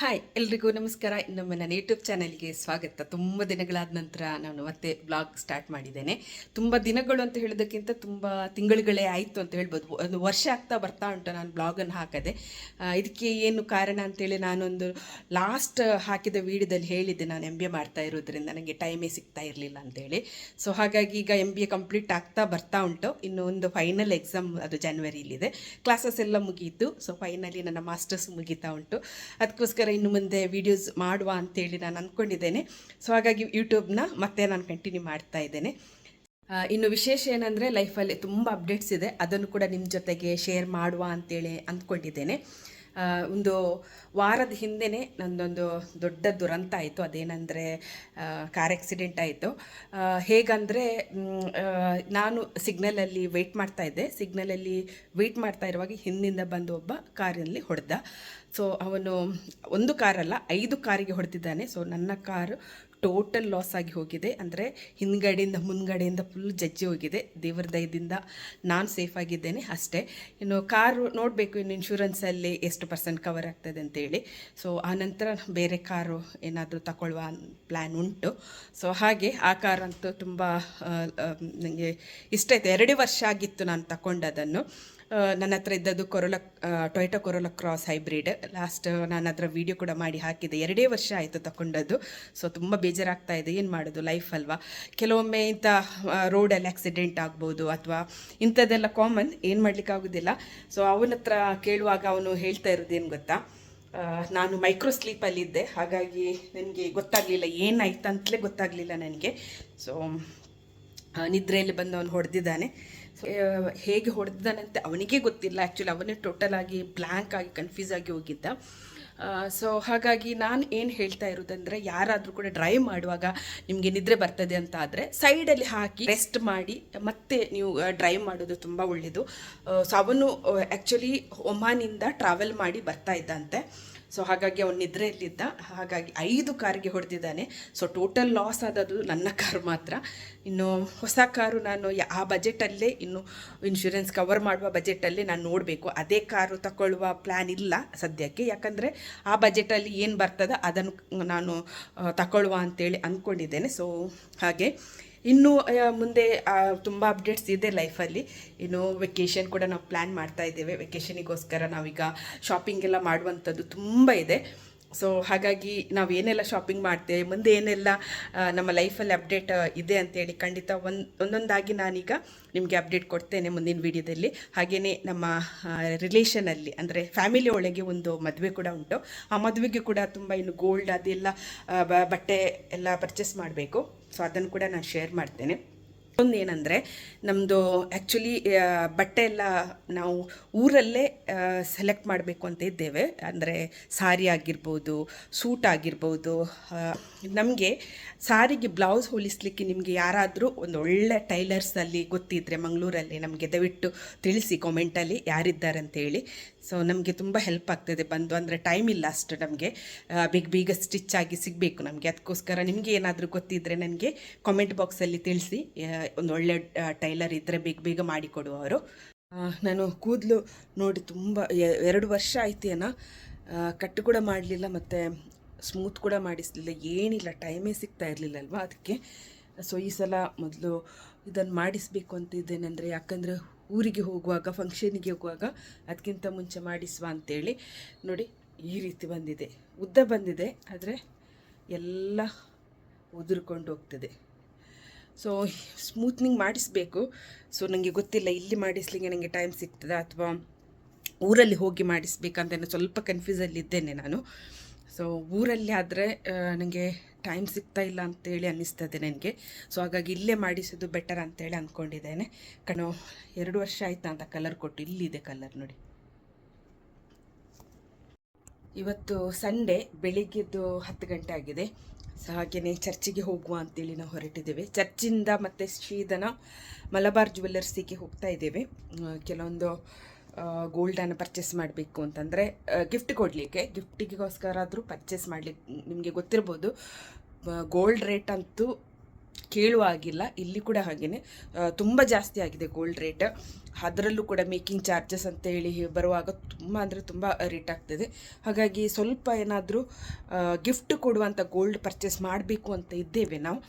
Hi ಎಲ್ರಿಗೂ ನಮಸ್ಕಾರ. ಇನ್ನೊಮ್ಮೆ ನನ್ನ ಯೂಟ್ಯೂಬ್ ಚಾನಲ್ಗೆ ಸ್ವಾಗತ. ತುಂಬ ದಿನಗಳಾದ ನಂತರ ನಾನು ಮತ್ತೆ ಬ್ಲಾಗ್ ಸ್ಟಾರ್ಟ್ ಮಾಡಿದ್ದೇನೆ. ತುಂಬ ದಿನಗಳು ಅಂತ ಹೇಳೋದಕ್ಕಿಂತ ತುಂಬ ತಿಂಗಳುಗಳೇ ಆಯಿತು ಅಂತ ಹೇಳ್ಬೋದು. ಒಂದು ವರ್ಷ ಆಗ್ತಾ ಬರ್ತಾ ಉಂಟು ನಾನು ಬ್ಲಾಗನ್ನು ಹಾಕದೆ. ಇದಕ್ಕೆ ಏನು ಕಾರಣ ಅಂತೇಳಿ ನಾನೊಂದು ಲಾಸ್ಟ್ ಹಾಕಿದ ವೀಡಿಯೋದಲ್ಲಿ ಹೇಳಿದ್ದೆ, ನಾನು MBA ಮಾಡ್ತಾ ಇರೋದ್ರಿಂದ ನನಗೆ ಟೈಮೇ ಸಿಗ್ತಾ ಇರಲಿಲ್ಲ ಅಂತೇಳಿ. ಸೊ ಹಾಗಾಗಿ ಈಗ MBA ಕಂಪ್ಲೀಟ್ ಆಗ್ತಾ ಬರ್ತಾ ಉಂಟು. ಇನ್ನು ಒಂದು ಫೈನಲ್ ಎಕ್ಸಾಮ್ ಅದು ಜನವರಿಲಿದೆ. ಕ್ಲಾಸಸ್ ಎಲ್ಲ ಮುಗಿಯಿತು. ಸೊ ಫೈನಲಿ ನನ್ನ ಮಾಸ್ಟರ್ಸ್ ಮುಗೀತಾ ಉಂಟು. ಅದಕ್ಕೋಸ್ಕರ ಇನ್ನು ಮುಂದೆ ವೀಡಿಯೋಸ್ ಮಾಡುವ ಅಂತೇಳಿ ನಾನು ಅಂದ್ಕೊಂಡಿದ್ದೇನೆ. ಸೊ ಹಾಗಾಗಿ ಯೂಟ್ಯೂಬ್ನ ಮತ್ತೆ ನಾನು ಕಂಟಿನ್ಯೂ ಮಾಡ್ತಾ ಇದ್ದೇನೆ. ಇನ್ನು ವಿಶೇಷ ಏನಂದರೆ, ಲೈಫಲ್ಲಿ ತುಂಬ ಅಪ್ಡೇಟ್ಸ್ ಇದೆ, ಅದನ್ನು ಕೂಡ ನಿಮ್ಮ ಜೊತೆಗೆ ಶೇರ್ ಮಾಡುವ ಅಂತೇಳಿ ಅಂದ್ಕೊಂಡಿದ್ದೇನೆ. ಒಂದು ವಾರದ ಹಿಂದೆಯೇ ನನ್ನದೊಂದು ದೊಡ್ಡ ದುರಂತ ಆಯಿತು. ಅದೇನೆಂದರೆ ಕಾರ್ ಆಕ್ಸಿಡೆಂಟ್ ಆಯಿತು. ಹೇಗಂದರೆ, ನಾನು ಸಿಗ್ನಲಲ್ಲಿ ವೆಯ್ಟ್ ಮಾಡ್ತಾಯಿದ್ದೆ. ಸಿಗ್ನಲಲ್ಲಿ ವೆಯ್ಟ್ ಮಾಡ್ತಾ ಇರುವಾಗ ಹಿಂದಿಂದ ಬಂದು ಒಬ್ಬ ಕಾರಿನಲ್ಲಿ ಹೊಡೆದ. ಸೊ ಅವನು ಒಂದು ಕಾರಲ್ಲ 5 ಕಾರಿಗೆ ಹೊಡೆದಿದ್ದಾನೆ. ಸೊ ನನ್ನ ಕಾರು ಟೋಟಲ್ ಲಾಸ್ ಆಗಿ ಹೋಗಿದೆ. ಅಂದರೆ ಹಿಂದ್ಗಡೆಯಿಂದ ಮುಂದ್ಗಡೆಯಿಂದ ಫುಲ್ ಜಜ್ಜಿ ಹೋಗಿದೆ. ದೇವರ ದಯದಿಂದ ನಾನು ಸೇಫ್ ಆಗಿದ್ದೇನೆ ಅಷ್ಟೇ. ಇನ್ನು ಕಾರು ನೋಡಬೇಕು, ಇನ್ನು ಇನ್ಶೂರೆನ್ಸಲ್ಲಿ ಎಷ್ಟು % ಕವರ್ ಆಗ್ತದೆ ಅಂತೇಳಿ. ಸೊ ಆನಂತರ ಬೇರೆ ಕಾರು ಏನಾದರೂ ತಗೊಳ್ಳುವ ಪ್ಲ್ಯಾನ್ ಉಂಟು. ಸೊ ಹಾಗೆ ಆ ಕಾರಂತೂ ತುಂಬ ನನಗೆ ಇಷ್ಟ ಆಯಿತು. 2 ವರ್ಷ ಆಗಿತ್ತು ನಾನು ತಗೊಂಡದನ್ನು. ನನ್ನ ಹತ್ರ ಇದ್ದದ್ದು Toyota corolla cross hybrid. Last ನಾನು ಅದರ ವೀಡಿಯೋ ಕೂಡ ಮಾಡಿ ಹಾಕಿದೆ. 2 ವರ್ಷ ಆಯಿತು ತಗೊಂಡದ್ದು. ಸೊ ತುಂಬ ಬೇಜಾರಾಗ್ತಾ ಇದೆ. ಏನು ಮಾಡೋದು, ಲೈಫ್ ಅಲ್ವಾ. ಕೆಲವೊಮ್ಮೆ ಇಂಥ ರೋಡಲ್ಲಿ ಆಕ್ಸಿಡೆಂಟ್ ಆಗ್ಬೋದು ಅಥವಾ ಇಂಥದ್ದೆಲ್ಲ ಕಾಮನ್, ಏನು ಮಾಡಲಿಕ್ಕಾಗೋದಿಲ್ಲ. ಸೊ ಅವನ ಹತ್ರ ಕೇಳುವಾಗ ಅವನು ಹೇಳ್ತಾ ಇರೋದೇನು ಗೊತ್ತಾ, ನಾನು ಮೈಕ್ರೋ ಸ್ಲೀಪಲ್ಲಿದ್ದೆ, ಹಾಗಾಗಿ ನನಗೆ ಗೊತ್ತಾಗಲಿಲ್ಲ ಏನಾಯ್ತು ಅಂತಲೇ ಗೊತ್ತಾಗಲಿಲ್ಲ ನನಗೆ. ಸೊ ನಿದ್ರೆಯಲ್ಲಿ ಬಂದು ಅವನು ಹೊಡೆದಿದ್ದಾನೆ. ಹೇಗೆ ಹೊಡೆದಿದ್ದಾನಂತೆ ಅವನಿಗೆ ಗೊತ್ತಿಲ್ಲ. ಆ್ಯಕ್ಚುಲಿ ಅವನೇ ಟೋಟಲ್ ಆಗಿ ಬ್ಲ್ಯಾಂಕ್ ಆಗಿ ಕನ್ಫ್ಯೂಸ್ ಆಗಿ ಹೋಗಿದ್ದ. ಸೊ ಹಾಗಾಗಿ ನಾನು ಏನು ಹೇಳ್ತಾ ಇರೋದಂದರೆ, ಯಾರಾದರೂ ಕೂಡ ಡ್ರೈವ್ ಮಾಡುವಾಗ ನಿಮಗೆ ನಿದ್ರೆ ಬರ್ತದೆ ಅಂತ ಆದರೆ ಸೈಡಲ್ಲಿ ಹಾಕಿ ರೆಸ್ಟ್ ಮಾಡಿ ಮತ್ತೆ ನೀವು ಡ್ರೈವ್ ಮಾಡೋದು ತುಂಬ ಒಳ್ಳೆಯದು. ಸೊ ಅವನು ಆ್ಯಕ್ಚುಲಿ ಒಮಾನಿಂದ ಟ್ರಾವೆಲ್ ಮಾಡಿ ಬರ್ತಾ ಇದ್ದಂತೆ. ಸೊ ಹಾಗಾಗಿ ಅವನು ನಿದ್ರೆಯಲ್ಲಿದ್ದ. ಹಾಗಾಗಿ 5 ಕಾರಿಗೆ ಹೊಡೆದಿದ್ದಾನೆ. ಸೊ ಟೋಟಲ್ ಲಾಸ್ ಆದದ್ದು ನನ್ನ ಕಾರು ಮಾತ್ರ. ಇನ್ನು ಹೊಸ ಕಾರು ನಾನು ಆ ಬಜೆಟಲ್ಲೇ, ಇನ್ನು ಇನ್ಶೂರೆನ್ಸ್ ಕವರ್ ಮಾಡುವ ಬಜೆಟಲ್ಲೇ ನಾನು ನೋಡಬೇಕು. ಅದೇ ಕಾರು ತಗೊಳ್ಳುವ ಪ್ಲ್ಯಾನ್ ಇಲ್ಲ ಸದ್ಯಕ್ಕೆ. ಯಾಕಂದರೆ ಆ ಬಜೆಟಲ್ಲಿ ಏನು ಬರ್ತದೆ ಅದನ್ನು ನಾನು ತಗೊಳ್ಳುವ ಅಂತೇಳಿ ಅಂದ್ಕೊಂಡಿದ್ದೇನೆ. ಸೊ ಹಾಗೆ ಇನ್ನು ಮುಂದೆ ತುಂಬ ಅಪ್ಡೇಟ್ಸ್ ಇದೆ ಲೈಫಲ್ಲಿ. ಇನ್ನು ವೆಕೇಷನ್ ಕೂಡ ನಾವು ಪ್ಲ್ಯಾನ್ ಮಾಡ್ತಾ ಇದ್ದೇವೆ. ವೆಕೇಷನಿಗೋಸ್ಕರ ನಾವೀಗ ಶಾಪಿಂಗ್ ಎಲ್ಲ ಮಾಡುವಂಥದ್ದು ತುಂಬ ಇದೆ. ಸೊ ಹಾಗಾಗಿ ನಾವು ಏನೆಲ್ಲ ಶಾಪಿಂಗ್ ಮಾಡ್ತೇವೆ, ಮುಂದೆ ಏನೆಲ್ಲ ನಮ್ಮ ಲೈಫಲ್ಲಿ ಅಪ್ಡೇಟ್ ಇದೆ ಅಂತೇಳಿ ಖಂಡಿತ ಒಂದೊಂದಾಗಿ ನಾನೀಗ ನಿಮಗೆ ಅಪ್ಡೇಟ್ ಕೊಡ್ತೇನೆ ಮುಂದಿನ ವೀಡಿಯೋದಲ್ಲಿ. ಹಾಗೆಯೇ ನಮ್ಮ ರಿಲೇಷನಲ್ಲಿ ಅಂದರೆ ಫ್ಯಾಮಿಲಿ ಒಳಗೆ ಒಂದು ಮದುವೆ ಕೂಡ ಉಂಟು. ಆ ಮದುವೆಗೆ ಕೂಡ ತುಂಬ ಇನ್ನು ಗೋಲ್ಡ್ ಅದೆಲ್ಲ ಬಟ್ಟೆ ಎಲ್ಲ ಪರ್ಚೇಸ್ ಮಾಡಬೇಕು. ಸೊ ಅದನ್ನು ಕೂಡ ನಾನು ಶೇರ್ ಮಾಡ್ತೇನೆ. ಒಂದೇನೆಂದರೆ, ನಮ್ಮದು ಆ್ಯಕ್ಚುಲಿ ಬಟ್ಟೆ ಎಲ್ಲ ನಾವು ಊರಲ್ಲೇ ಸೆಲೆಕ್ಟ್ ಮಾಡಬೇಕು ಅಂತ ಇದ್ದೇವೆ. ಅಂದರೆ ಸಾರಿ ಆಗಿರ್ಬೋದು, ಸೂಟ್ ಆಗಿರ್ಬೋದು. ನಮಗೆ ಸಾರಿಗೆ ಬ್ಲೌಸ್ ಹೊಲಿಸಲಿಕ್ಕೆ ನಿಮಗೆ ಯಾರಾದರೂ ಒಂದು ಒಳ್ಳೆ ಟೈಲರ್ಸಲ್ಲಿ ಗೊತ್ತಿದ್ದರೆ ಮಂಗಳೂರಲ್ಲಿ ನಮಗೆ ದಯವಿಟ್ಟು ತಿಳಿಸಿ ಕಾಮೆಂಟಲ್ಲಿ ಯಾರಿದ್ದಾರೆ ಅಂತೇಳಿ. ಸೊ ನಮಗೆ ತುಂಬ ಹೆಲ್ಪ್ ಆಗ್ತದೆ ಬಂದು, ಅಂದರೆ ಟೈಮ್ ಇಲ್ಲ ಅಷ್ಟು ನಮಗೆ, ಬೇಗ ಸ್ಟಿಚ್ ಆಗಿ ಸಿಗಬೇಕು ನಮಗೆ. ಅದಕ್ಕೋಸ್ಕರ ನಿಮಗೆ ಏನಾದರೂ ಗೊತ್ತಿದ್ದರೆ ನನಗೆ ಕಾಮೆಂಟ್ ಬಾಕ್ಸಲ್ಲಿ ತಿಳಿಸಿ. ಒಂದು ಒಳ್ಳೆ ಟೈಲರ್ ಇದ್ದರೆ ಬೇಗ ಮಾಡಿಕೊಡುವವರು. ನಾನು ಕೂದಲು ನೋಡಿ ತುಂಬ 2 ವರ್ಷ ಆಯ್ತೇನೋ, ಕಟ್ಟು ಕೂಡ ಮಾಡಲಿಲ್ಲ ಮತ್ತು ಸ್ಮೂತ್ ಕೂಡ ಮಾಡಿಸಲಿಲ್ಲ, ಏನಿಲ್ಲ, ಟೈಮೇ ಸಿಗ್ತಾ ಇರಲಿಲ್ಲಲ್ವ ಅದಕ್ಕೆ. ಸೊ ಈ ಸಲ ಮೊದಲು ಇದನ್ನು ಮಾಡಿಸಬೇಕು ಅಂತಿದ್ದೇನೆ. ಅಂದರೆ ಯಾಕಂದರೆ ಊರಿಗೆ ಹೋಗುವಾಗ, ಫಂಕ್ಷನಿಗೆ ಹೋಗುವಾಗ ಅದಕ್ಕಿಂತ ಮುಂಚೆ ಮಾಡಿಸುವ ಅಂತೇಳಿ. ನೋಡಿ ಈ ರೀತಿ ಬಂದಿದೆ, ಉದ್ದ ಬಂದಿದೆ, ಆದರೆ ಎಲ್ಲ ಉದುರ್ಕೊಂಡು ಹೋಗ್ತದೆ. ಸೊ ಸ್ಮೂತ್ನಿಂಗ್ ಮಾಡಿಸಬೇಕು. ಸೊ ನನಗೆ ಗೊತ್ತಿಲ್ಲ ಇಲ್ಲಿ ಮಾಡಿಸ್ಲಿಕ್ಕೆ ನನಗೆ ಟೈಮ್ ಸಿಗ್ತದೆ ಅಥವಾ ಊರಲ್ಲಿ ಹೋಗಿ ಮಾಡಿಸ್ಬೇಕಂತ ಸ್ವಲ್ಪ ಕನ್ಫ್ಯೂಸಲ್ಲಿದ್ದೇನೆ ನಾನು. ಸೊ ಊರಲ್ಲಿ ಆದರೆ ನನಗೆ ಟೈಮ್ ಸಿಗ್ತಾ ಇಲ್ಲ ಅಂತೇಳಿ ಅನ್ನಿಸ್ತದೆ ನನಗೆ. ಸೊ ಹಾಗಾಗಿ ಇಲ್ಲೇ ಮಾಡಿಸೋದು ಬೆಟರ್ ಅಂತೇಳಿ ಅಂದ್ಕೊಂಡಿದ್ದೇನೆ. 2 ವರ್ಷ ಆಯ್ತಾ ಅಂತ ಕಲರ್ ಕೊಟ್ಟು. ಇಲ್ಲಿದೆ ಕಲರ್ ನೋಡಿ. ಇವತ್ತು ಸಂಡೇ, ಬೆಳಿಗ್ಗೆದ್ದು 10 ಗಂಟೆ ಆಗಿದೆ. ಸೊ ಹಾಗೆಯೇ ಚರ್ಚಿಗೆ ಹೋಗುವ ಅಂತೇಳಿ ನಾವು ಹೊರಟಿದ್ದೇವೆ. ಚರ್ಚಿಂದ ಮತ್ತು ಶ್ರೀಧನ ಮಲಬಾರ್ ಜ್ಯುವೆಲ್ಲರ್ಸಿಗೆ ಹೋಗ್ತಾ ಇದ್ದೇವೆ. ಕೆಲವೊಂದು ಗೋಲ್ಡನ್ನು ಪರ್ಚೇಸ್ ಮಾಡಬೇಕು ಅಂತಂದರೆ ಗಿಫ್ಟ್ ಕೊಡಲಿಕ್ಕೆ, ಗಿಫ್ಟಿಗೋಸ್ಕರ ಆದರೂ ಪರ್ಚೇಸ್ ಮಾಡಲಿಕ್ಕೆ. ನಿಮಗೆ ಗೊತ್ತಿರ್ಬೋದು ಗೋಲ್ಡ್ ರೇಟ್ ಅಂತೂ ಕೇಳುವ ಆಗಿಲ್ಲ. ಇಲ್ಲಿ ಕೂಡ ಹಾಗೆಯೇ ತುಂಬ ಜಾಸ್ತಿ ಆಗಿದೆ ಗೋಲ್ಡ್ ರೇಟ್. ಅದರಲ್ಲೂ ಕೂಡ ಮೇಕಿಂಗ್ ಚಾರ್ಜಸ್ ಅಂತೇಳಿ ಬರುವಾಗ ತುಂಬ ಅಂದರೆ ತುಂಬ ರೇಟ್ ಆಗ್ತದೆ. ಹಾಗಾಗಿ ಸ್ವಲ್ಪ ಏನಾದರೂ ಗಿಫ್ಟ್ ಕೊಡುವಂಥ ಗೋಲ್ಡ್ ಪರ್ಚೇಸ್ ಮಾಡಬೇಕು ಅಂತ ಇದ್ದೇವೆ ನಾವು.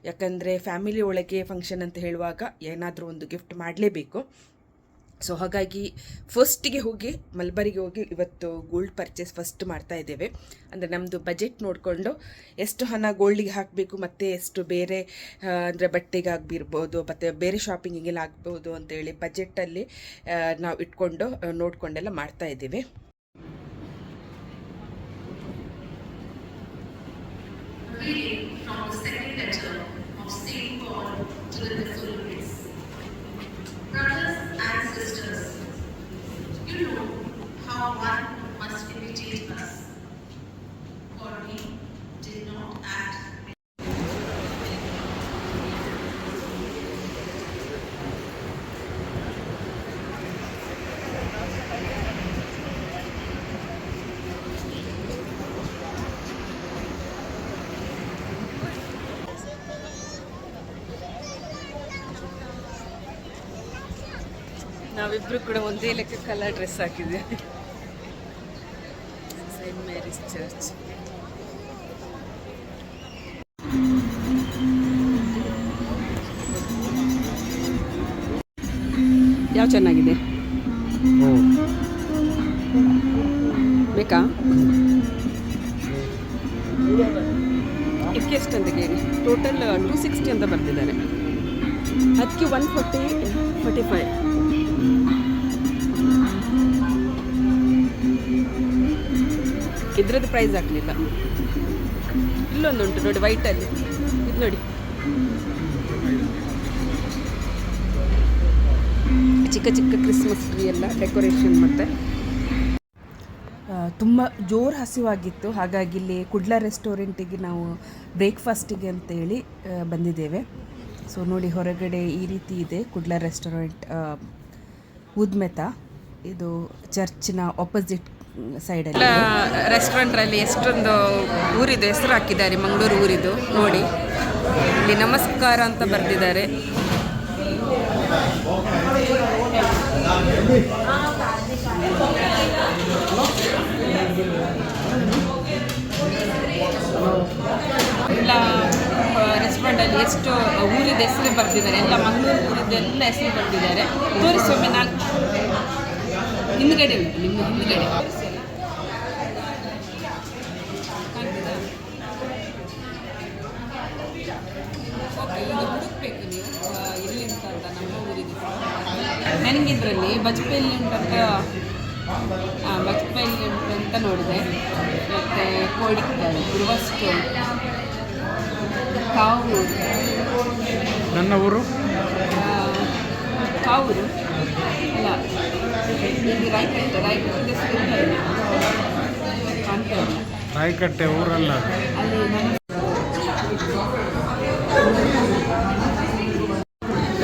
ಯಾಕಂದರೆ ಫ್ಯಾಮಿಲಿ ಒಳಗೆ ಫಂಕ್ಷನ್ ಅಂತ ಹೇಳುವಾಗ ಏನಾದರೂ ಒಂದು ಗಿಫ್ಟ್ ಮಾಡಲೇಬೇಕು. ಸೊ ಹಾಗಾಗಿ ಫಸ್ಟಿಗೆ ಹೋಗಿ ಮಲ್ಬರಿಗೆ ಹೋಗಿ ಇವತ್ತು ಗೋಲ್ಡ್ ಪರ್ಚೇಸ್ ಫಸ್ಟ್ ಮಾಡ್ತಾ ಇದ್ದೇವೆ. ಅಂದರೆ ನಮ್ಮದು ಬಜೆಟ್ ನೋಡಿಕೊಂಡು ಎಷ್ಟು ಹಣ ಗೋಲ್ಡಿಗೆ ಹಾಕಬೇಕು ಮತ್ತು ಎಷ್ಟು ಬೇರೆ ಅಂದರೆ ಬಟ್ಟೆಗೆ ಆಗಿರ್ಬೋದು ಮತ್ತು ಬೇರೆ ಶಾಪಿಂಗಿಗೆಲ್ಲ ಆಗ್ಬೋದು ಅಂತೇಳಿ ಬಜೆಟಲ್ಲಿ ನಾವು ಇಟ್ಕೊಂಡು ನೋಡಿಕೊಂಡೆಲ್ಲ ಮಾಡ್ತಾ ಇದ್ದೀವಿ. Brothers and sisters, you know how one must imitate us, for we did not act. ನಾವಿಬ್ಬರು ಕೂಡ ಒಂದೇ ಲೆಕ್ಕ ಕಲರ್ ಡ್ರೆಸ್ ಹಾಕಿದ್ದೀವಿ. Saint Mary's church. ಯಾವ ಚೆನ್ನಾಗಿದೆ ಬೇಕಾ? ಇದಕ್ಕೆ ಎಷ್ಟು ಅಂತ ಕೇಳಿ. ಟೋಟಲ್ 260 ಅಂತ ಬರ್ತಿದ್ದಾರೆ. ಅದಕ್ಕೆ 145. ಇದ್ರದ್ದು ಪ್ರೈಸ್ ಹಾಕಲಿಲ್ಲ. ಇಲ್ಲೊಂದುಂಟು ನೋಡಿ ವೈಟಲ್ಲಿ, ಇದು ನೋಡಿ ಚಿಕ್ಕ ಚಿಕ್ಕ ಕ್ರಿಸ್ಮಸ್ ಟ್ರೀ ಎಲ್ಲ ಡೆಕೋರೇಷನ್. ಮತ್ತು ತುಂಬ ಜೋರು ಹಸಿವಾಗಿತ್ತು. ಹಾಗಾಗಿ ಇಲ್ಲಿ ಕುಡ್ಲ ರೆಸ್ಟೋರೆಂಟಿಗೆ ನಾವು ಬ್ರೇಕ್ಫಾಸ್ಟಿಗೆ ಅಂತೇಳಿ ಬಂದಿದ್ದೇವೆ. ಸೊ ನೋಡಿ ಹೊರಗಡೆ ಈ ರೀತಿ ಇದೆ ಕುಡ್ಲ ರೆಸ್ಟೋರೆಂಟ್, ಉದ್ಮೆತ. ಇದು ಚರ್ಚಿನ ಆಪೋಸಿಟ್ ಸೈಡಲ್ಲಿ. ರೆಸ್ಟೋರೆಂಟ್ರಲ್ಲಿ ಎಷ್ಟೊಂದು ಊರಿದು ಹೆಸರು ಹಾಕಿದ್ದಾರೆ, ಮಂಗಳೂರು ಊರಿದು. ನೋಡಿ ಇಲ್ಲಿ ನಮಸ್ಕಾರ ಅಂತ ಬರೆದಿದ್ದಾರೆ. ಎಲ್ಲ ರೆಸ್ಟೋರೆಂಟಲ್ಲಿ ಎಷ್ಟು ಊರಿದ ಹೆಸರು ಬರೆದಿದ್ದಾರೆ, ಎಲ್ಲ ಮಂಗಳೂರು ಊರಿದ್ದೆಲ್ಲ ಹೆಸರು ಬರೆದಿದ್ದಾರೆ. ತೋರಿಸೊಮ್ಮೆ ನಾನು ಹಿಂದ್ಗಡೆ ಉಂಟು, ನಿಮ್ಮ ಹಿಂದ್ಗಡೆ ಹುಡುಕ್ಬೇಕು ನೀವು ಎಲ್ಲಿ ಉಂಟಂತ. ನಮ್ಮ ಊರಿದ್ದು ನನಗಿದ್ರಲ್ಲಿ ಬಜ್ಪೆಯಲ್ಲಿ ಉಂಟಂತ, ಬಜ್ಪೆಯಲ್ಲಿ ಉಂಟಂತ ನೋಡಿದೆ. ಮತ್ತು ಕೋಡಿಕಲ್, ಗುರುವಷ್ಟು, ಕಾವೂರು. ನನ್ನ ಊರು ಕಾವೂರು ಅಲ್ಲ, ಇಲ್ಲಿ ರಾಯಕಟ್ಟೆ ಕಾಣ್ತಾ ಇಲ್ಲ. ರಾಯಕಟ್ಟೆ ಊರಲ್ಲ ಅಲ್ಲಿ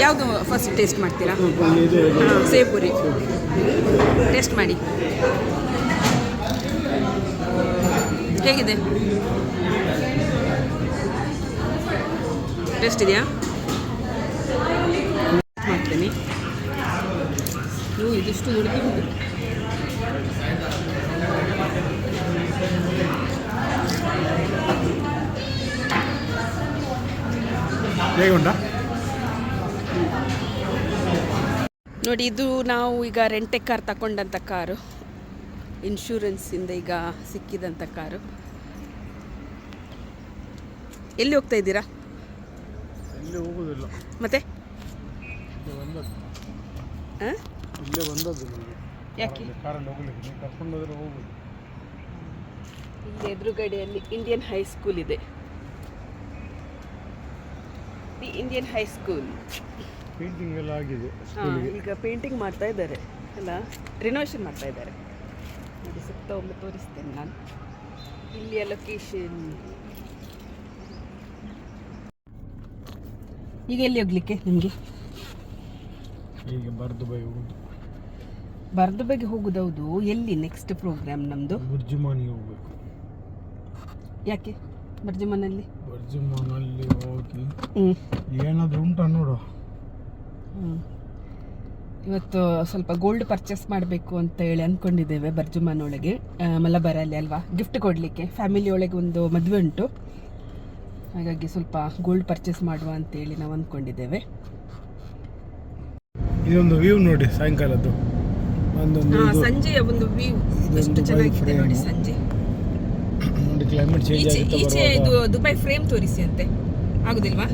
ಯಾವುದು ಫಸ್ಟ್ ಟೇಸ್ಟ್ ಮಾಡ್ತೀರಾ? ಸೇಪುರಿ ಟೇಸ್ಟ್ ಮಾಡಿ, ಹೇಗಿದೆ? ಟೇಸ್ಟ್ ಇದೆಯಾ? ಮಾಡ್ತೀನಿ. ನೀವು ಇದಿಷ್ಟು ದುಡ್ಡು ಹೇಗುಂಟಾ ನೋಡಿ. ಇದು ನಾವು ಈಗ ರೆಂಟೆ ಕಾರ್ ತಗೊಂಡಂಥ ಕಾರು, ಇನ್ಶೂರೆನ್ಸಿಂದ ಈಗ ಸಿಕ್ಕಿದಂಥ ಕಾರು. ಎಲ್ಲಿ ಹೋಗ್ತಾ ಇದ್ದೀರಾ? ಇಲ್ಲೇ ಹೋಗೋದಿಲ್ಲ ಮತ್ತೆ ಇಲ್ಲೇ ಬಂದದ್ದು. ಯಾಕೆ? ಕಾರಲ್ಲಿ ಹೋಗ್ಲಿಕ್ಕೆ ನೀವು ಕರ್ಕೊಂಡು ಹೋದ್ರೆ ಹೋಗೋದು. ಇಲ್ಲಿ ಎದುರುಗಡೆಯಲ್ಲಿ ಇಂಡಿಯನ್ ಹೈಸ್ಕೂಲ್ ಇದೆ. ದಿ ಇಂಡಿಯನ್ ಹೈಸ್ಕೂಲ್ ಪೇಂಟಿಂಗ್ ಎಲ್ಲ ಆಗಿದೆ. ಈಗ ಪೇಂಟಿಂಗ್ ಮಾಡ್ತಾ ಇದ್ದಾರೆ, ಅಲ್ಲ ರಿನೋವೇಷನ್ ಮಾಡ್ತಾ ಇದ್ದಾರೆ. ನೋಡಿ ಸುತ್ತ ಒಮ್ಮೆ ತೋರಿಸ್ತೇನೆ ನಾನು. ಇಲ್ಲಿಯ ಲೊಕೇಶನ್. ಈಗ ಎಲ್ಲಿ ಹೋಗ್ಲಿಕ್ಕೆ ನಿಮಗೆ? ಈಗ ಬರ್ದುಬಾಯಿ ಹೋಗುದು. ಬರ್ದುಬಾಯಿಗೆ ಹೋಗುದೌದು. ಎಲ್ಲಿ ನೆಕ್ಸ್ಟ್ ಪ್ರೋಗ್ರಾಮ್ ನಮ್ಮದು? ಬುರ್ಜುಮಾನಿಗೆ ಹೋಗ್ಬೇಕು. ಯಾಕೆ? ಬರ್ಜುಮನಲ್ಲಿ ಬರ್ಜುಮನಲ್ಲಿ ಹೋಗಿ ಹ್ಞೂ ಏನಾದರೂ ಉಂಟಾ ನೋಡು. ಇವತ್ತು ಸ್ವಲ್ಪ ಗೋಲ್ಡ್ ಪರ್ಚೇಸ್ ಮಾಡಬೇಕು ಅಂತ ಹೇಳಿ ಅಂದ್ಕೊಂಡಿದ್ದೇವೆ ಬರ್ಜುಮಾನ್ ಒಳಗೆ, ಮಲಬಾರಲ್ಲಿ ಅಲ್ವಾ, ಗಿಫ್ಟ್ ಕೊಡಲಿಕ್ಕೆ. ಫ್ಯಾಮಿಲಿ ಒಳಗೆ ಒಂದು ಮದುವೆ ಉಂಟು, ಹಾಗಾಗಿ ಸ್ವಲ್ಪ ಗೋಲ್ಡ್ ಪರ್ಚೇಸ್ ಮಾಡುವ ಅಂತೇಳಿ ನಾವು ಅಂದ್ಕೊಂಡಿದ್ದೇವೆ. ಇದೊಂದು ವ್ಯೂ ನೋಡಿ ಸಾಯಂಕಾಲದ್ದು. ಒಂದೊಂದು ಸಂಜೆಯ ಒಂದು ವ್ಯೂ ಎಷ್ಟು ಚೆನ್ನಾಗಿದೆ ನೋಡಿ ಸಂಜೆ. ನೋಡಿ ಕ್ಲೈಮೇಟ್ ಚೇಂಜ್ ಆಗುತ್ತೆ ಈಚೆ ಬರುವಾಗ. ಇದು ದುಬೈ ಫ್ರೇಮ್ ತೋರಿಸಿ ಅಂತೆ, ಆಗುದಿಲ್ವಾ?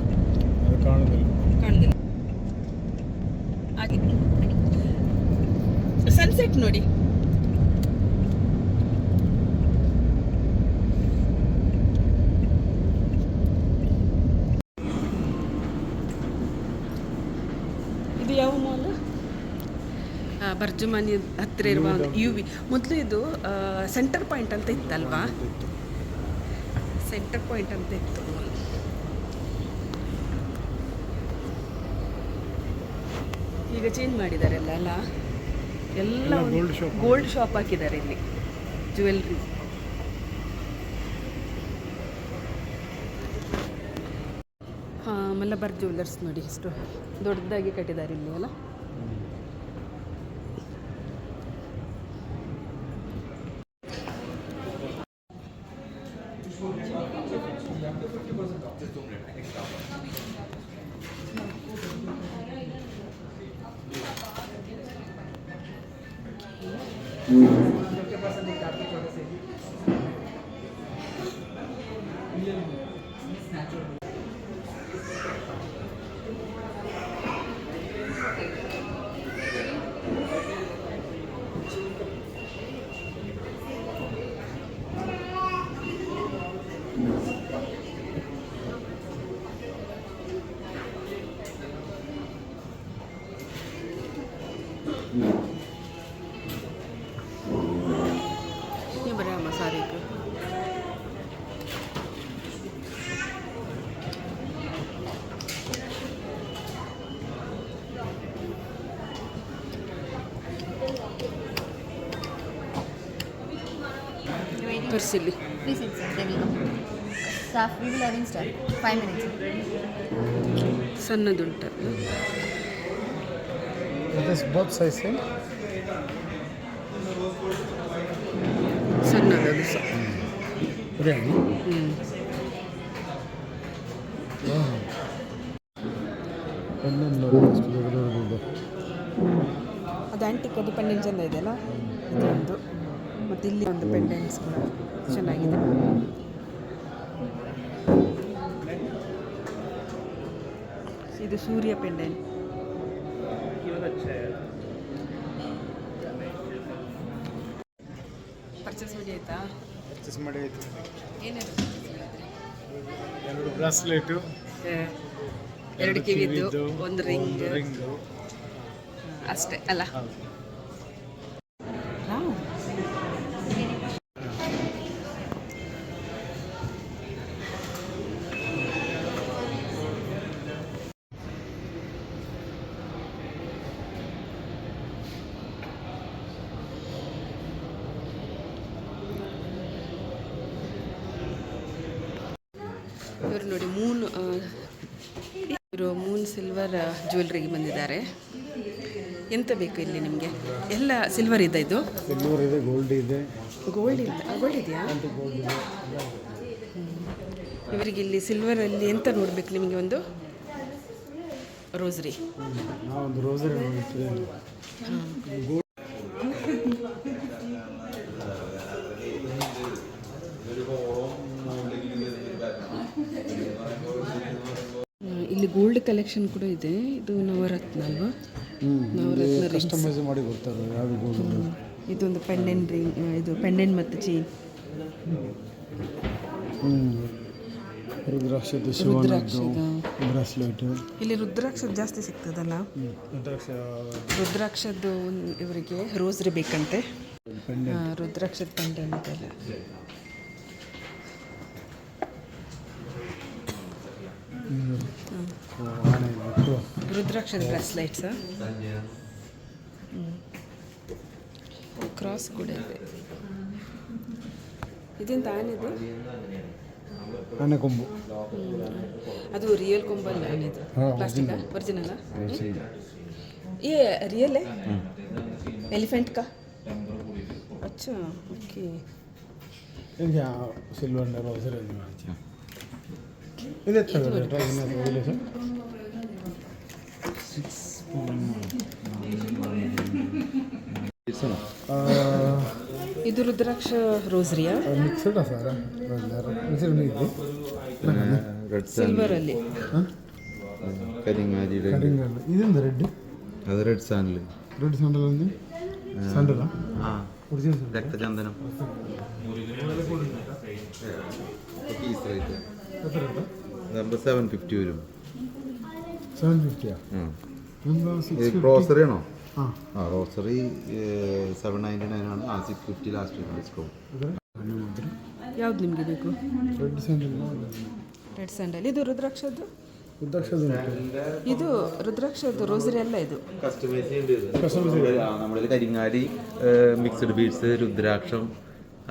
ಅದು ಕಾಣುದಿಲ್ಲ. ಕಾಣುದಿಲ್ಲ. ಹಾಗೆ ಸನ್ಸೆಟ್ ನೋಡಿ. ಇದು ಯಾವ ಮಾಲ್? ಬರ್ಜುಮಾನಿ ಹತ್ತಿರ ಇರುವ ಯು ವಿ. ಮೊದಲು ಇದು ಸೆಂಟರ್ ಪಾಯಿಂಟ್ ಅಂತ ಇತ್ತಲ್ವಾ? ಸೆಂಟರ್ ಪಾಯಿಂಟ್ ಅಂತ ಇತ್ತು. ಈಗ ಚೇಂಜ್ ಮಾಡಿದ್ದಾರೆ ಅಲ್ಲ, ಎಲ್ಲ ಗೋಲ್ಡ್ ಶಾಪ್ ಹಾಕಿದ್ದಾರೆ ಇಲ್ಲಿ, ಜ್ಯುವೆಲ್ರಿ. ಮಲಬಾರ್ ಜ್ಯುವೆಲ್ಲರ್ಸ್ ನೋಡಿ ಎಷ್ಟು ದೊಡ್ಡದಾಗಿ ಕಟ್ಟಿದ್ದಾರೆ ಇಲ್ಲಿ ಅಲ್ಲ. ये बड़ा मसाले का Persili. Please sit, sir. They will come. Staff, we will arrange start. 5 minutes. ಸಣ್ಣದುಂಟು. It is both size same. ಸಣ್ಣದು ಸಹ. ಬಿರಿಯಾನಿ. ಅದು ಆಂಟಿಕ್, ಅದು ಪೆಂಡೆಂಟ್ ಚೆಂದ ಇದೆಯಲ್ಲ, ಇದೊಂದು. ಮತ್ತು ಇಲ್ಲಿ ಒಂದು ಪೆಂಡೆಂಟ್ಸ್ ಕೂಡ ಚೆನ್ನಾಗಿದೆ. ಇದು ಸೂರ್ಯ ಪೆಂಡೆಂಟ್. ಪರ್ಚೇಸ್ ಮಾಡಿ ಆಯ್ತಾ? ಪರ್ಚೇಸ್ ಮಾಡಿ ಆಯ್ತು. ಏನೇನು? 2 ಬ್ರಾಸ್ಲೆಟು, 2 ಕಿವಿದ್ದು, ಒಂದು ರಿಂಗು ಅಷ್ಟೇ ಅಲ್ಲ? ಇವರು ನೋಡಿ ಮೂನ್ ಸಿಲ್ವರ್ ಜ್ಯುವೆಲ್ರಿಗೆ ಬಂದಿದ್ದಾರೆ. ಎಂತ ಬೇಕು ಇಲ್ಲಿ ನಿಮಗೆ? ಎಲ್ಲ ಸಿಲ್ವರ್ ಇದೆ. ಇದು ಸಿಲ್ವರ್ ಇದೆ, ಗೋಲ್ಡ್ ಇದೆ. ಗೋಲ್ಡ್ ಇಲ್ಲ, ಗೋಲ್ಡ್ ಇದೆಯಾ? ಇವರಿಗೆ ಇಲ್ಲಿ ಸಿಲ್ವರಲ್ಲಿ ಎಂತ ನೋಡಬೇಕು ನಿಮಗೆ? ಒಂದು ರೋಸ್ರಿ. ಒಂದು ರೋಸರಿ ಇಲ್ಲಿ ಗೋಲ್ಡ್ ಕಲೆಕ್ಷನ್ ಕೂಡ ಇದೆ. ಇದು ನವರತ್ನ ಅಲ್ವಾ? ನವರತ್ನ ಕಸ್ಟಮೈಸ್ ಮಾಡಿ ಕೊಡ್ತಾರೆ. ಯಾವ ಗೋಲ್ಡ್? ಇದೊಂದು ಪೆಂಡೆಂಟ್ ರಿಂಗ್, ಇದು ಪೆಂಡೆಂಟ್ ಮತ್ತು ಚೈನ್. ರುದ್ರಾಕ್ಷದ ಬ್ರಾಸ್ಲೆಟ್. ಇಲ್ಲಿ ರುದ್ರಾಕ್ಷದ ಜಾಸ್ತಿ ಸಿಗ್ತದಲ್ಲ? ರುದ್ರಾಕ್ಷದ್ದು ಇವರಿಗೆ ರೋಸ್ರಿ ಬೇಕಂತೆ. ರುದ್ರಾಕ್ಷದ ಪೆಂಡೆಂಟ್ ಎಲ್ಲ. ರುದ್ರಾಕ್ಷದ ಬ್ರಾಸ್ಲೈಟ್ಸ್, ಕ್ರಾಸ್ ಕೂಡ ಇದೆ. ಇದೆಂತ ಆನೆದು? ಆನೆ ಕೊಂಬು. ಅದು ರಿಯಲ್ ಕೊಂಬಲ್ಲ ಇದು ಹಾಂ, ಪ್ಲಾಸ್ಟಿಕ್ ಒರಿಜಿನಲ್ಲ ये रियल है एलिफेंट का अच्छा ओके ಇದು ಸಿಲ್ವರ್ ರೋಸರಿ ಇದೆ ಸರ್. ಇದು ರುದ್ರಾಕ್ಷ ರೋಸ್ರಿಯಾ ಮಿಕ್ಸ್ಡ್ ಸರ್ ಮಿಕ್ಸ್ಡ್ ಇದೆ ಸಿಲ್ವರ್ ಅಲ್ಲಿ കരിങ്ങാലിയുടെ ಕಡಿಂಗ್ ಇದೊಂದು ರೆಡ್ അത് റെഡ് സാൻഡിൽ ಸ್ಯಾಂಡಲ್ ಒಂದು ಸ್ಯಾಂಡಲ್ ആ ಒರಿಜಿನಲ್ രക്തചന്ദനം പീസ് റേറ്റ് നമ്പർ 750 വരും 750 ഇത് 650 റോസറി ആണോ ಹಾಂ ആ റോസറി 799 ആണ് ആ 650 ലാസ്റ്റ് ഡിസ്കൗണ്ട് ಯಾವ್ದು ನಿಮಗೆ ಬೇಕು ರೆಡ್ ಸ್ಯಾಂಡಲ್ ರೆಡ್ ಸ್ಯಾಂಡಲ್ ಇದು ರುದ್ರಾಕ್ಷದ್ದು ರುದ್ರಾಕ್ಷದ ಇದು ರುದ್ರಾಕ್ಷದ್ದು ರೋಸರಿ ಅಲ್ಲ ಇದು നമ്മളിൽ കരിങ്ങാലി മിക്സ്ഡ് ബീഡ്സ് രുദ്രാക്ഷം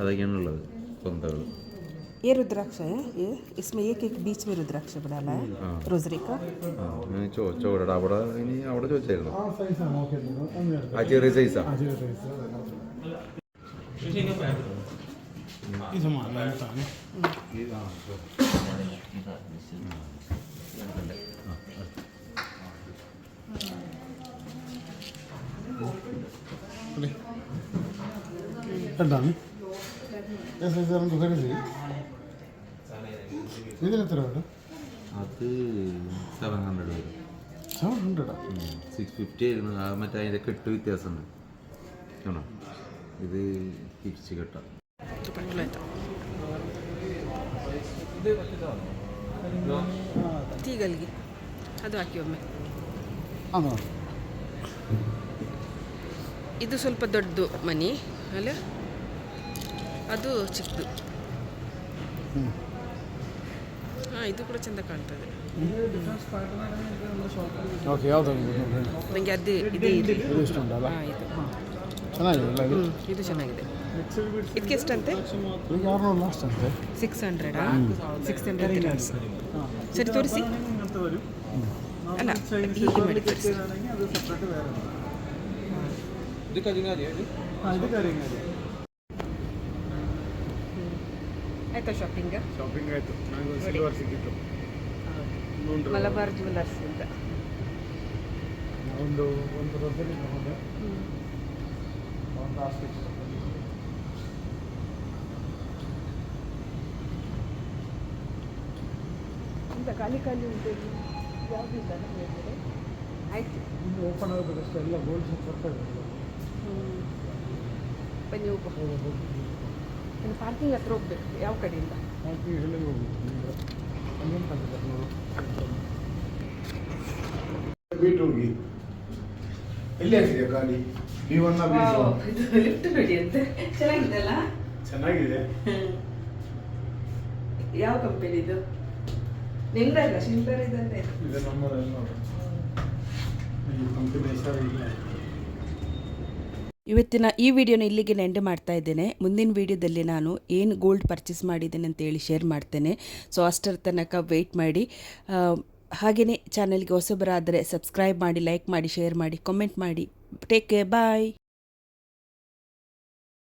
അതൊക്കെയാണ് ഉള്ളത് സ്വന്തകൾ ये रुद्राक्ष है ये इसमें एक बीच में रुद्राक्ष डाला है रोजरी का ചോദിച്ചോടാ അവിടെ ഇനി അവിടെ ചോദിച്ചായിരുന്നു ಆ ಸೈಜ್ ಓಕೆ ആ ചെറിയ സൈസാ ಇದು ಮಾಡಿ ತಾನೆ കണ്ടാണ് നമുക്ക് കരുതി ഇതിൽ എത്ര ഉണ്ട് അത് 700 വരും 700 650 ആയിരുന്നു ആ മറ്റേ അതിൻ്റെ കെട്ട് വ്യത്യാസമുണ്ട് ആണോ ഇത് തിരിച്ച് കെട്ടാം ಟೀಗಲ್ಗೆ ಅದು ಹಾಕಿ ಒಮ್ಮೆ ಅದು ಇದು ಸ್ವಲ್ಪ ದೊಡ್ಡದು ಮನಿ ಅಲ್ಲ ಅದು ಚಿಕ್ಕದು ಹಾಂ ಇದು ಕೂಡ ಚೆಂದ ಕಾಣ್ತದೆ ಓಕೆ ಯಾವುದು ನನಗೆ ಅದೇ ಇದೇ ಇದು ಇಷ್ಟ ಉಂಟಲ್ಲ ಹಾಂ ಇದು ಚೆನ್ನಾಗಿದೆ ಅಲ್ಲ ಇದು ಇದು ಚೆನ್ನಾಗಿದೆ ಇದಕ್ಕೆ ಎಷ್ಟಂತೆ ಈಗ 600 ಲಾಸ್ಟ್ ಅಂತೆ 600 ದಿನಾರ್ಸ್ ಸರಿ ತೋರಿಸಿ ಅಲ್ಲ ಹೀಗೆ ಮಾಡಿ ತೋರಿಸಿ ಆಯ್ತಾ ಶಾಪಿಂಗ್ ಶಾಪಿಂಗ್ ಆಯಿತು ನನಗೆ ಸಿಲ್ವರ್ ಸಿಕ್ಕಿತ್ತು ಮಲಬಾರ್ ಜ್ಯುವೆಲರ್ಸ್ ಅಂತ ಒಂದು ರೊಸರಿ ತಗೊಂಡೆ ಒಂದು ಆಸ್ಪಿಟ್ ಇಂಥ ಖಾಲಿ ಉಂಟು ಯಾವುದಿಲ್ಲ ಆಯಿತು ಇನ್ನು ಓಪನ್ ಆಗಬೇಕಷ್ಟೇ ಎಲ್ಲ ಗೋಲ್ಡ್ ಶಾಪ್ ಬರ್ತದೆ ಬನ್ನಿ ಹೋಗು ಪಾರ್ಕಿಂಗ್ ಹತ್ರ ಹೋಗ್ಬೇಕು ಯಾವ ಕಡೆಯಿಂದ ಪಾರ್ಕಿಂಗ್ ಹೇಳಿ ಹೋಗ್ಬೇಕು ಬೀಟ್ ಹೋಗಿ ಎಲ್ಲಿ ಹಾಕಿದೆಯಾ ಗಾಡಿ B1 ಲಿಫ್ಟ್ ನೋಡಿ ಅಂತ ಚೆನ್ನಾಗಿದೆಲ್ಲ ಚೆನ್ನಾಗಿದೆ ಯಾವ ಕಂಪನಿದು ನಿಮ್ದಲ್ಲ ಶಿಲ್ಪರ್ ಇದಂತೆ ಇದು ನಮ್ಮದೆಲ್ಲ ಈ ಕಂಪನಿ ಹೆಸರು ಇಲ್ಲ. ಇವತ್ತಿನ ಈ ವಿಡಿಯೋನ ಇಲ್ಲಿಗೆ ಎಂಡ್ ಮಾಡ್ತಾ ಇದ್ದೇನೆ. ಮುಂದಿನ ವಿಡಿಯೋದಲ್ಲಿ ನಾನು ಏನು ಗೋಲ್ಡ್ ಪರ್ಚೇಸ್ ಮಾಡಿದ್ದೇನೆ ಅಂತೇಳಿ ಶೇರ್ ಮಾಡ್ತೇನೆ. ಸೊ ಅಷ್ಟರ ತನಕ ವೆಯ್ಟ್ ಮಾಡಿ. ಹಾಗೆಯೇ ಚಾನಲ್ಗೆ ಹೊಸಬರಾದರೆ ಸಬ್ಸ್ಕ್ರೈಬ್ ಮಾಡಿ, ಲೈಕ್ ಮಾಡಿ, ಶೇರ್ ಮಾಡಿ, ಕಾಮೆಂಟ್ ಮಾಡಿ. ಟೇಕ್ ಕೇರ್, ಬಾಯ್.